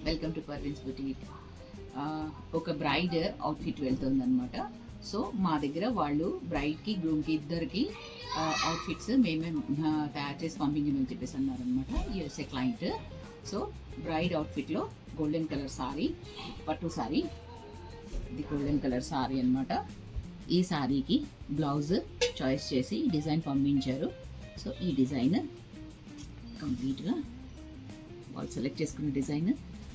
Welcome to Parveen's boutique. ఒక bride outfit వెళ్తుందనమాట. So మా దగ్గర వాళ్ళు బ్రైడ్కి గ్రూమ్కి ఇద్దరికి అవుట్ఫిట్స్ మేమే తయారు చేసి పంపించమని చెప్పేసి అన్నారనమాట యూఎస్ఏ క్లయింట్. సో బ్రైడ్ అవుట్ఫిట్లో గోల్డెన్ కలర్ సారీ, పట్టు సారీ, ఇది గోల్డెన్ కలర్ సారీ అనమాట. ఈ సారీకి బ్లౌజ్ చాయిస్ చేసి డిజైన్ పంపించారు. సో ఈ డిజైన్ కంప్లీట్గా వాళ్ళు సెలెక్ట్ చేసుకున్న design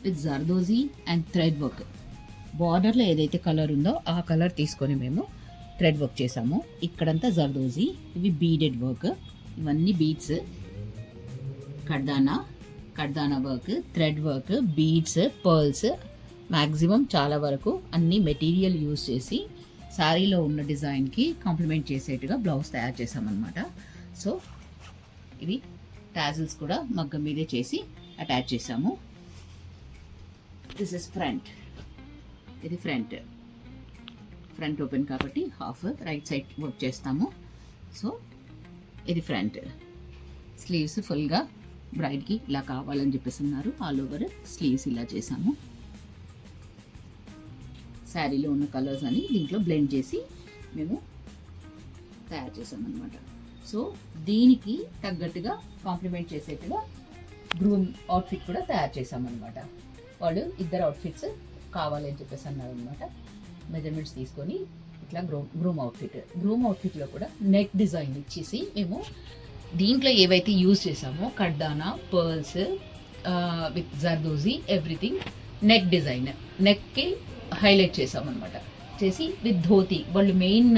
with zardozi and thread work. బార్డర్లో ఏదైతే కలర్ ఉందో ఆ కలర్ తీసుకొని మేము థ్రెడ్ వర్క్ చేసాము. ఇక్కడంతా జర్దోజీ, ఇవి బీడెడ్ వర్క్, ఇవన్నీ బీడ్స్, కడ్దానా work, thread work, beads, pearls, maximum చాలా వరకు అన్ని మెటీరియల్ యూజ్ చేసి శారీలో ఉన్న డిజైన్కి కాంప్లిమెంట్ చేసేట్టుగా బ్లౌజ్ తయారు చేసామన్నమాట. సో ఇవి టాజిల్స్ కూడా మగ్గం మీదే చేసి అటాచ్ చేసాము. దిస్ ఇస్ ఫ్రంట్, ఇది ఫ్రంట్ ఓపెన్ కాబట్టి హాఫ్ రైట్ సైడ్ వర్క్ చేస్తాము. సో ఇది ఫ్రంట్. స్లీవ్స్ ఫుల్గా బ్రైడ్కి ఇలా కావాలని చెప్పేసి ఉన్నారు. ఆల్ ఓవర్ స్లీవ్స్ ఇలా చేసాము. శారీలో ఉన్న కలర్స్ అని దీంట్లో బ్లెండ్ చేసి మేము తయారు చేసామన్నమాట. సో దీనికి తగ్గట్టుగా కాంప్లిమెంట్ చేసేట్టుగా గ్రూమ్ అవుట్ఫిట్ కూడా తయారు చేసామన్నమాట. వాళ్ళు ఇద్దరు అవుట్ఫిట్స్ కావాలని చెప్పేసి అన్నారు అనమాట. మెజర్మెంట్స్ తీసుకొని ఇట్లా గ్రూమ్ అవుట్ఫిట్లో కూడా నెక్ డిజైన్ ఇచ్చేసి మేము దీంట్లో ఏవైతే యూజ్ చేసామో కడ్దానా, pearls with zardozi, everything neck design, నెక్కి హైలైట్ చేసామన్నమాట. చేసి విత్ ధోతి, వాళ్ళు మెయిన్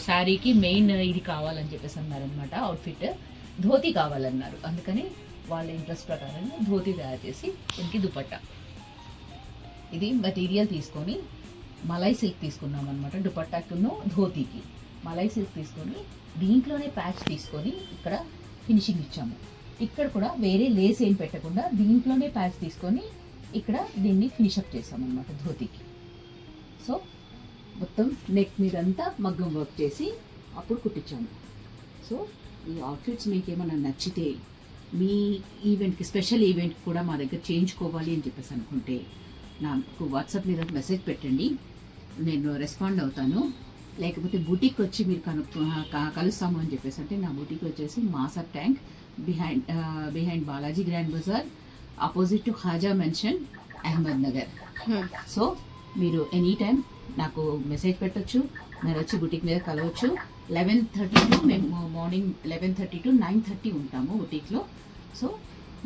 శారీకి మెయిన్ ఇది కావాలని చెప్పేసి అన్నారనమాట. అవుట్ఫిట్ ధోతి కావాలన్నారు. అందుకని వాళ్ళ ఇంట్రెస్ట్ ప్రకారంగా ధోతి తయారు చేసి దీనికి దుపట్టా. ఇది మెటీరియల్ తీసుకొని మలై సిల్క్ తీసుకున్నాం అనమాట. దుపట్టాకును ధోతికి మలై సిల్క్ తీసుకొని దీంట్లోనే ప్యాచ్ తీసుకొని ఇక్కడ ఫినిషింగ్ ఇచ్చాము. ఇక్కడ కూడా వేరే లేస్ ఏం పెట్టకుండా దీంట్లోనే ప్యాచ్ తీసుకొని ఇక్కడ దీన్ని ఫినిషప్ చేసామన్నమాట ధోతికి. సో మొత్తం నెక్ మీదంతా మగ్గం వర్క్ చేసి అప్పుడు కుట్టించాము. సో ఈ అవుట్ఫిట్స్ మీకు ఏమైనా నచ్చితే మీ ఈవెంట్కి, స్పెషల్ ఈవెంట్కి కూడా మా దగ్గర చేయించుకోవాలి అని చెప్పేసి అనుకుంటే నాకు వాట్సాప్ మీద మెసేజ్ పెట్టండి, నేను రెస్పాండ్ అవుతాను. లేకపోతే బూటీకి వచ్చి మీరు కలుస్తాము అని చెప్పేసి అంటే నా బూటీకి వచ్చేసి Masab tank behind Balaji Grand Bazar, opposite to Khaja mansion, Ahmed Nagar. So మీరు ఎనీ టైం నాకు మెసేజ్ పెట్టచ్చు, మీరు వచ్చి బుటీక్ మీద కలవచ్చు. 11:30 టు మేము మార్నింగ్ 11:30 టు 9:30 ఉంటాము బుటీక్లో. సో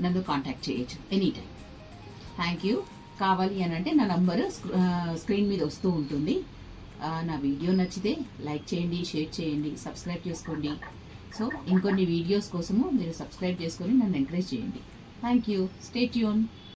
నన్ను కాంటాక్ట్ చేయొచ్చు ఎనీ టైం. Thank you. కావాలి అని అంటే నా నంబరు స్క్రీన్ మీద వస్తూ ఉంటుంది. నా వీడియో నచ్చితే లైక్ చేయండి, షేర్ చేయండి, సబ్స్క్రైబ్ చేసుకోండి. సో ఇంకొన్ని వీడియోస్ కోసము మీరు సబ్స్క్రైబ్ చేసుకొని నన్ను ఎంకరేజ్ చేయండి. Thank you. Stay tune.